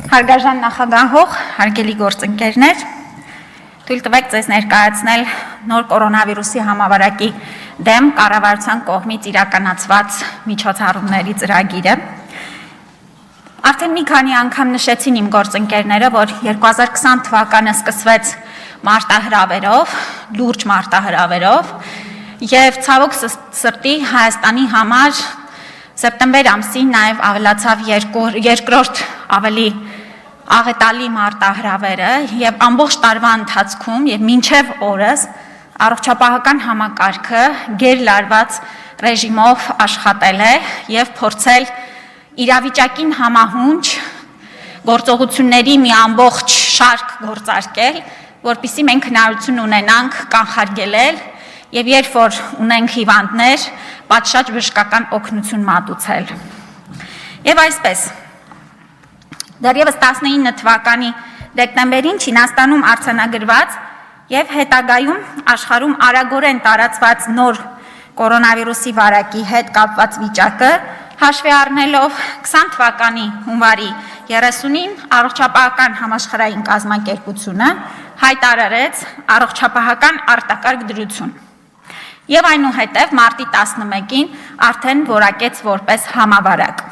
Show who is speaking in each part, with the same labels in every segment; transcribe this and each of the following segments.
Speaker 1: Հարգարժան նախագահող, հարգելի գործընկերներ, թույլ տվեք ձեզ ներկայացնել նոր կորոնավիրուսի համավարակի դեմ կառավարության կողմից իրականացված միջոցառումների ծրագիրը։ Արդեն մի քանի անգամ նշեցին իմ գործընկերները, որ 2020 թվականը սկսվեց մարտահրավերով, լուրջ մարտահրավերով, եւ ցավոք սրտի Հայաստանի համար սեպտեմբեր ամսին նաև ավելացավ երկրորդ ավելի աղետալի մարտահրավերը եւ ամբողջ տարվա ընթացքում եւ մինչեւ օրս առողջապահական համակարգը գերլարված ռեժիմով աշխատել է եւ փորձել իրավիճակին համահունչ գործողությունների մի ամբողջ շարք գործարկել, որպեսզի մենք հնարավորություն ունենանք կանխարգելել եւ երբ որ ունենք հիվանդներ, պատշաճ բժշկական օգնություն մատուցել։ Եվ այսպես, դեռևս 19 թվականի դեկտեմբերին Չինաստանում արձանագրված եւ հետագայում աշխարհում արագորեն տարածված նոր կորոնավիրուսի վարակի հետ կապված վիճակը հաշվի առնելով 20 թվականի հունվարի 30-ին առողջապահական համաշխարհային կազմակերպությունը հայտարարեց առողջապահական արտակարգ դրություն։ Եվ այնուհետև մարտի 11-ին արդեն որակեց որպես համավարակ։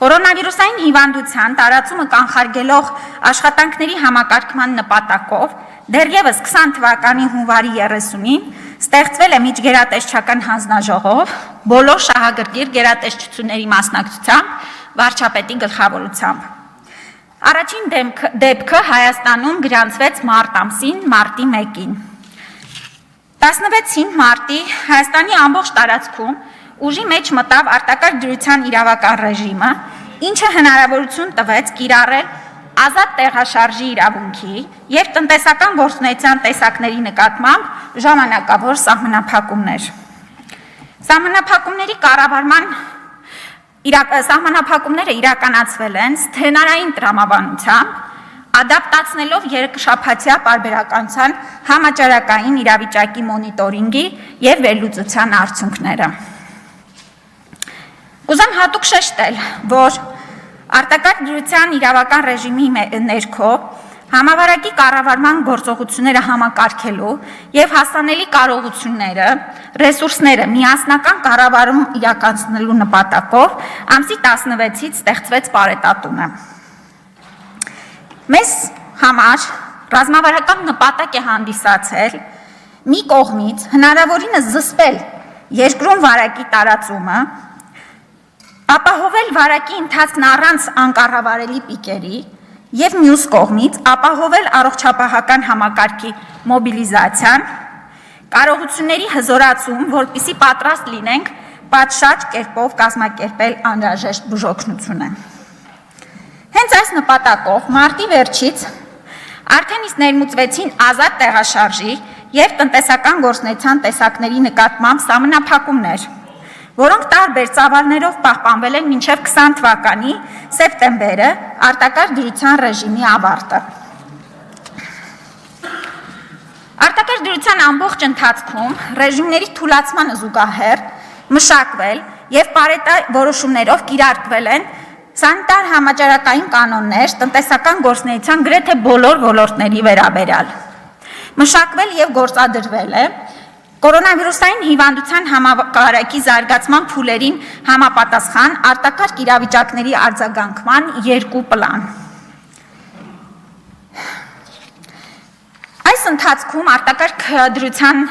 Speaker 1: Կորոնավիրուսային հիվանդության տարածումը կանխարգելող աշխատանքների համակարգման նպատակով դեռևս 20 թվականի հունվարի 30-ին ստեղծվել է միջգերատեսչական հանձնաժողով բոլոր շահագրգիռ գերատեսչությունների մասնակցությամբ վարչապետի գլխավորությամբ։ Առաջին դեպքը Հայաստանում գրանցվեց մարտ ամսին, մարտի 1-ին։ 16 մարտի Հայաստանի ամբողջ տարածքում ուժի մեջ մտավ արտակարգ դրության իրավական ռեժիմը, ինչը հնարավորություն տվեց կիրառել ազատ տեղաշարժի իրավունքի եւ տնտեսական գործունեության տեսակների նկատմամբ ժամանակավոր սահմանափակումներ։ Սահմանափակումները իրականացվել են սցենարային տրամաբանությամբ, ադապտացնելով երկշաբաթյա պարբերականության համաճարակային իրավիճակի մոնիտորինգի եւ վերլուծության արդյունքները։ Ուզում հատուկ շեշտել, որ արտակարգ դրության իրավական ռեժիմի ներքո համավարակի կառավարման գործողությունները համակարգելու եւ հասանելի կարողությունները, ռեսուրսները միասնական կառավարում իրականացնելու նպատակով ամսի 16-ից ստեղծվեց պարետատունը։ Մեզ համար ռազմավարական նպատակ է հանդիսացել մի կողմից հնարավորինս զսպել երկրում վարակի տարածումը, ապահովել վարակի ընթացքն առանց անկառավարելի պիկերի եւ մյուս կողմից ապահովել առողջապահական համակարգի մոբիլիզացիան, կարողությունների հզորացում, որպեսզի պատրաստ լինենք պատշաճ կերպով կազմակերպել անհրաժեշտ բուժօգնությունը։ Հենց այս նպատակով մարտի վերջից արդեն իսկ ներմուծվեցին ազատ տեղաշարժի եւ տնտեսական գործունեության տեսակների նկատմամբ սահմանափակումներ, որոնք տարբեր ծավալներով պահպանվել են մինչև 20 թվականի սեպտեմբերը արտակարգ դրության ռեժիմի ավարտը։ Արտակարգ դրության ամբողջ ընթացքում ռեժիմների թուլացմանը զուգահեռ մշակվել եւ որոշումներով կիրարկվել են սանիտար համաճարակային կանոններ տնտեսական գործունեության գրեթե բոլոր ոլորտների վերաբերյալ։ Մշակվել եւ գործադրվել է կորոնավիրուսային հիվանդության համավարակի զարգացման փուլերին համապատասխան արտակարգ իրավիճակների արձագանքման երկու պլան։ Այս ընթացքում արտակարգ դրության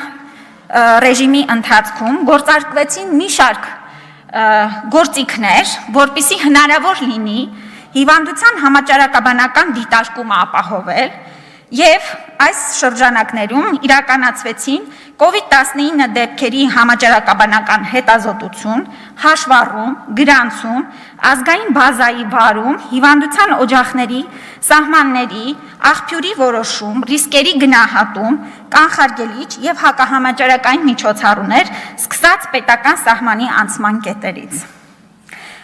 Speaker 1: ռեժիմի ընթացքում գործարկվեցին մի շարք գործիքներ, որպեսզի հնարավոր լինի հիվանդության համաճարակաբանական դիտարկումը ապահովել եւ այս շրջանակներում իրականացվեցին COVID-19 դեպքերի համաճարակաբանական հետազոտություն, հաշվառում, գրանցում, ազգային բազայի վարում, հիվանդության օջախների, սահմանների, աղբյուրի որոշում, ռիսկերի գնահատում, կանխարգելիչ եւ հակահամաճարակային միջոցառումներ սկսած պետական սահմանի անցման կետերից։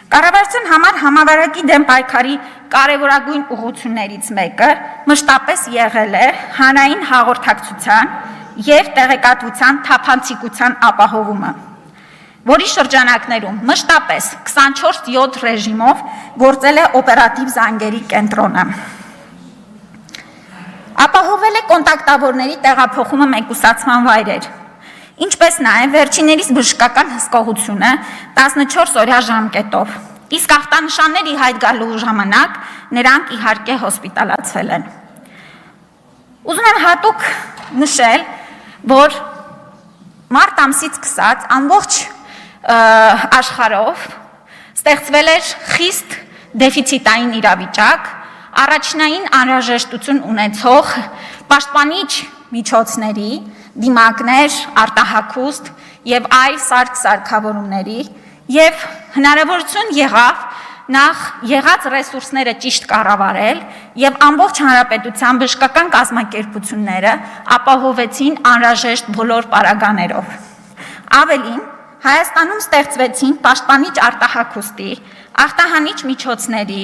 Speaker 1: Կառավարության համար համավարակի դեմ պայքարի կարևորագույն ուղղություններից մեկը մշտապես եղել է հանրային հաղորդակցության եւ տեղեկատվության թափանցիկության ապահովումը։ որի շրջանակներում մշտապես 24/7 ռեժիմով գործել է օպերատիվ զանգերի կենտրոնը։ Ապահովել է կոնտակտավորների տեղափոխումը մեկուսացման վայրեր, ինչպես նաև վերջիներիս բժշկական հսկողությունը 14 օրյա ժամկետով, իսկ ախտանշանների հայտ գալու ժամանակ նրանք իհարկե հոսպիտալացվել են։ Ուզում եմ հատուկ նշել, որ մարտ ամսից սկսած ամբողջ աշխարհով ստեղծվել էր խիստ դեֆիցիտային իրավիճակ, առաջնային անհրաժեշտություն ունեցող պաշտպանիչ միջոցների, դիմակներ, արտահագուստ եւ այլ սարք-սարքավորումների եւ հնարավորություն եղավ նախ եղած ռեսուրսները ճիշտ կառավարել եւ ամբողջ հանրապետության բժշկական կազմակերպությունները ապահովեցին անհրաժեշտ բոլոր պարագաներով։ Ավելին, Հայաստանում ստեղծվեցին պաշտպանիչ արտահագուստի, ախտահանիչ միջոցների,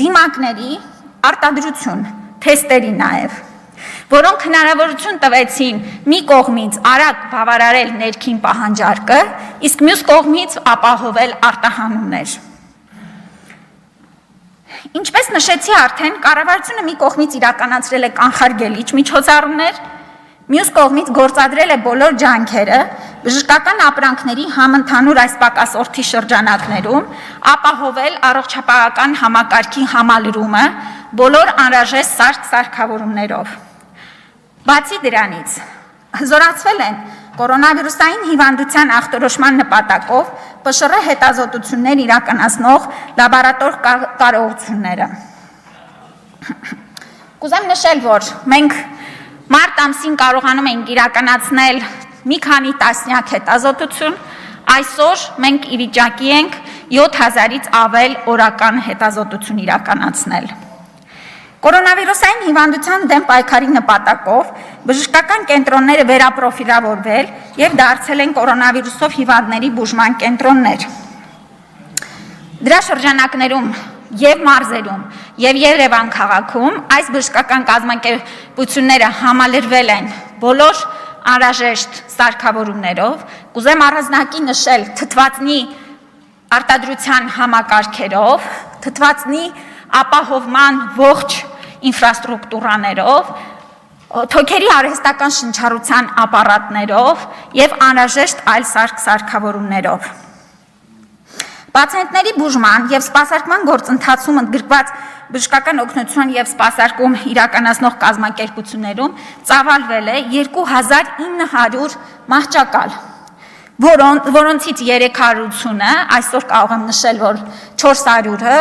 Speaker 1: դիմակների արտադրություն, թեստերի նաև, որոնք հնարավորություն տվեցին մի կողմից արագ բավարարել ներքին պահանջարկը, իսկ մյուս կողմից ապահովել արտահանումներ։ Ինչպես նշեցի արդեն, կառավարությունը մի կողմից իրականացրել է կանխարգելիչ միջոցառումներ, մյուս կողմից գործադրել է բոլոր ջանքերը բժշկական ապրանքների համընդհանուր այս պակասորդի շրջանակներում ապահովել առողջապահական համակարգի համալրումը բոլոր անհրաժեշտ սարք-սարքավորումներով։ Բացի դրանից, հզորացվել են կորոնավիրուսային հիվանդության ախտորոշման նպատակով ՊՇՌ հետազոտություններ իրականացնող լաբորատոր կարողությունները։ Կուզեմ նշել, որ մենք մարտ ամսին կարողանում ենք իրականացնել մի քանի տասնյակ հետազոտություն, այսօր մենք ի վիճակի ենք 7000-ից ավել օրական հետազոտություն իրականացնել։ Կորոնավիրուսային հիվանդության դեմ պայքարի նպատակով բժշկական կենտրոնները վերապրոֆիլավորվել եւ դարձել են կորոնավիրուսով հիվանդների բուժման կենտրոններ։ Դրա շրջանակներում եւ մարզերում եւ Երևան քաղաքում այս բժշկական կազմակերպությունները համալրվել են բոլոր անհրաժեշտ սարքավորումներով, կուզեմ առանձնակի նշել թթվածնի արտադրության համակարգերով, թթվածնի ապահովման ողջ ինֆրաստրուկտուրաներով, թոքերի արհեստական շնչառության ապարատներով եւ անհրաժեշտ այլ սարքավորումներով։ Պացիենտների բուժման եւ սպասարկման գործընթացում ընդգրկված բժշկական օգնություն եւ սպասարկում իրականացնող կազմակերպություններում ծավալվել է 2900 մահճակալ, որոնցից 380-ը, այսօր կարող եմ նշել, որ 400-ը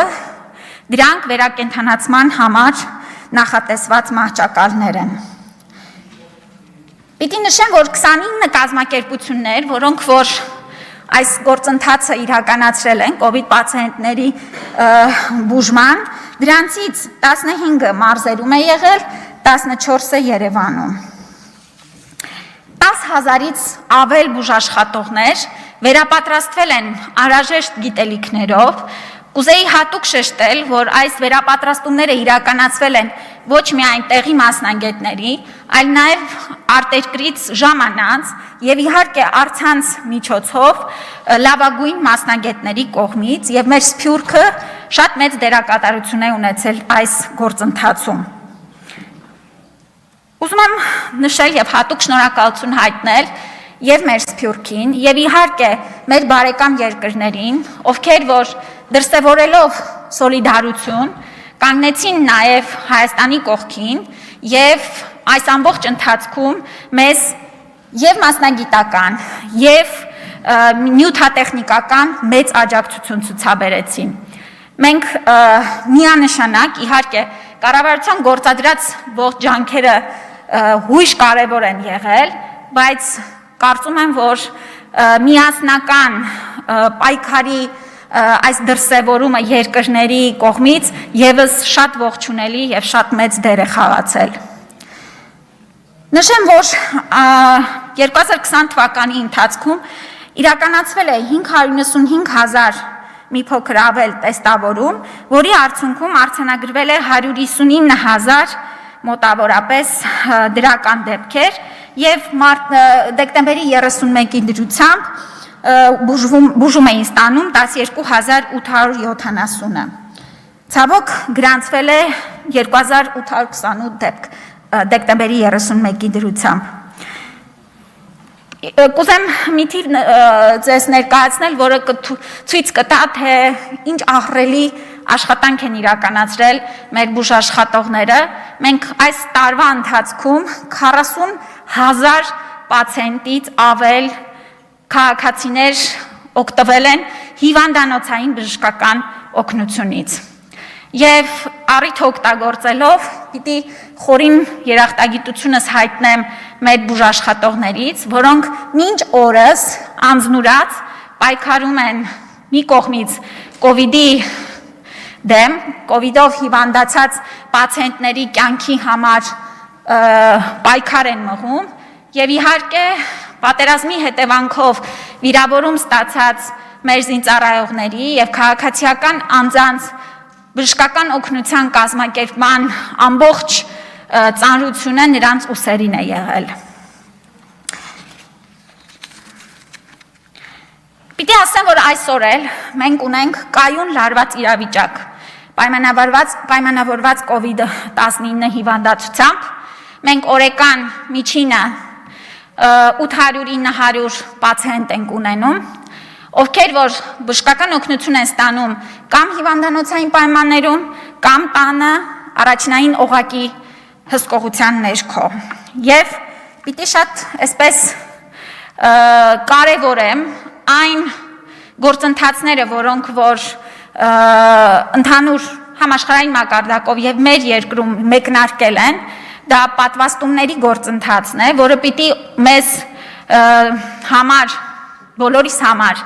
Speaker 1: դրանք վերակենդանացման համար նախատեսված մահճակալներ են։ Պիտի նշեմ, որ 29 կազմակերպություններ, որոնք որ այս գործընթացը իրականացրել են կովիդ պացիենտների բուժման, դրանցից 15-ը մարզերում է եղել, 14-ը Երևանում։ 10,000-ից ավել բուժաշխատողներ վերապատրաստվել են անհրաժեշտ գիտելիքներով, կուզեի հատուկ շեշտել, որ այս վերապատրաստումները իրականացվել են ոչ միայն տեղի մասնագետների, այլ նաև արտերկրից ժամանած եւ իհարկե առցանց միջոցով լավագույն մասնագետների կողմից եւ մեր Սփյուռքը շատ մեծ դերակատարություն է ունեցել այս գործընթացում։ Ուզում եմ նշել եւ հատուկ շնորհակալություն հայտնել եւ մեր Սփյուռքին եւ իհարկե մեր բարեկամ երկրներին, ովքեր որ դրսևորելով սոլիդարություն կանգնեցին նաև Հայաստանի կողքին եւ այս ամբողջ ընթացքում մեզ եւ մասնագիտական եւ նյութատեխնիկական մեծ աջակցություն ցուցաբերեցին։ Մենք միանշանակ իհարկե կառավարության գործադրած ողջ ջանքերը հույժ կարևոր են եղել, բայց կարծում եմ, որ միասնական պայքարի այս դրսևորումը երկրների կողմից եւս շատ ողջունելի եւ շատ մեծ դեր է խաղացել։ Նշեմ, որ 2020 թվականի ընթացքում իրականացվել է 595,000 մի փոքր ավել տեստավորում, որի արդյունքում արձանագրվել է 159,000 մոտավորապես դրական դեպքեր եւ դեկտեմբերի 31-ի դրությամբ բուժում էին ստանում 12870-ը։ Ցավոք գրանցվել է 2828 դեպք դեկտեմբերի 31-ի դրությամբ։ Կուզեմ մի թիվ ձեզ ներկայացնել, որը ցույց կտա, թե ինչ ահռելի աշխատանք են իրականացրել մեր բուժաշխատողները։ Մենք այս տարվա ընթացքում 40,000 պացիենտից ավել քաղաքացիներ օգտվել են հիվանդանոցային բժշկական օգնությունից։ Եվ առիթ օգտագործելով պիտի խորին երախտագիտությունս հայտնեմ մեր բուժաշխատողներից, որոնք մինչ օրս անձնուրաց պայքարում են մի կողմից կովիդի դեմ, կովիդով հիվանդացած պացիենտների կյանքի համար պայքար են մղում եւ իհարկե պատերազմի հետևանքով վիրավորում ստացած մեր զինծառայողների եւ քաղաքացիական անձանց բժշկական օգնության կազմակերպման ամբողջ ծանրությունը նրանց ուսերին է եղել։ Պիտի ասեմ, որ այսօր էլ մենք ունենք կայուն լարված իրավիճակ, պայմանավորված COVID-19 հիվանդացությամբ, մենք օրեկան միջինը 800-900 պացիենտ ենք ունենում, ովքեր որ բժշկական օգնություն են ստանում կամ հիվանդանոցային պայմաններում, կամ տանը առաջնային օղակի հսկողության ներքո։ Եվ պիտի շատ այսպես կարևորեմ այն գործընթացները, որոնք որ ընդհանուր համաշխարհային մակարդակով եւ մեր երկրում մեկնարկել են, դա պատվաստումների գործընթացն է, որը պիտի մեզ համար, բոլորիս համար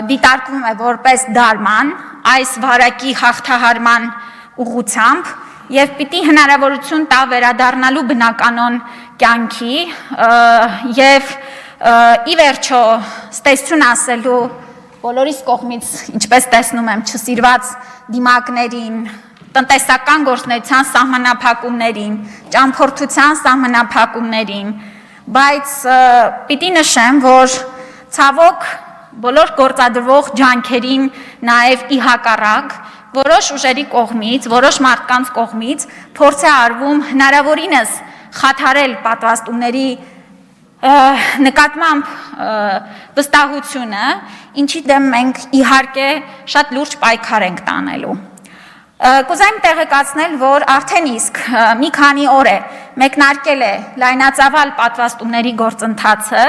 Speaker 1: դիտարկվում է որպես դարման, այս վարակի հաղթահարման ուղղությամբ եւ պիտի հնարավորություն տա վերադառնալու բնականon կյանքի եւ ի վերջո ստեսություն ասելու բոլորիս կողմից, ինչպես տեսնում եմ, չսիրված դիմակներին, տնտեսական գործունեության սահմանափակումներին, ճամփորդության սահմանափակումներին, բայց պիտի նշեմ, որ ցավոք բոլոր գործադրվող ջանքերին նաև ի հակառակ որոշ ուժերի կողմից, որոշ մարդկանց կողմից փորձ է արվում հնարավորինս խաթարել պատվաստումների նկատմամբ վստահությունը, ինչի դեմ մենք իհարկե շատ լուրջ պայքար ենք տանելու։ Կուզեմ տեղեկացնել, որ արդեն իսկ մի քանի օր է մեկնարկել է լայնածավալ պատվաստումների գործընթացը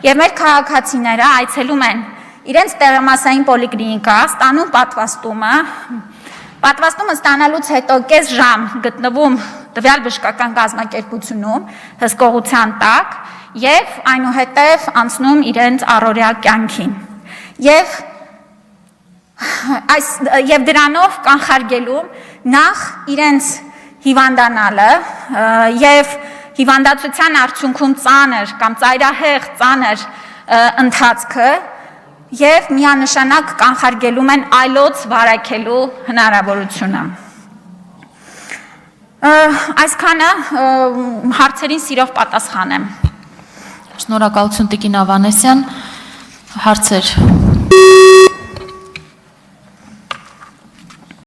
Speaker 1: եւ մեր քաղաքացիները այցելում են իրենց տեղամասային պոլիկլինիկա, ստանում պատվաստումը ստանալուց հետո կես ժամ գտնվում տվյալ բժշկական կազմակերպությունում հսկողության տակ եւ այնուհետեւ անցնում իրենց առօրյա կյանքին։ Եվ դրանով կանխարգելու նախ իրենց հիվանդանալը եւ հիվանդացության արդյունքում ծանր կամ ծայրահեղ ծանր ընթացքը եւ միանշանակ կանխարգելում են այլոց վարակելու հնարավորությունը։ Այսքանը հարցերին սիրով պատասխանեմ։
Speaker 2: Շնորհակալություն Տիկին Ավանեսյան, հարցեր։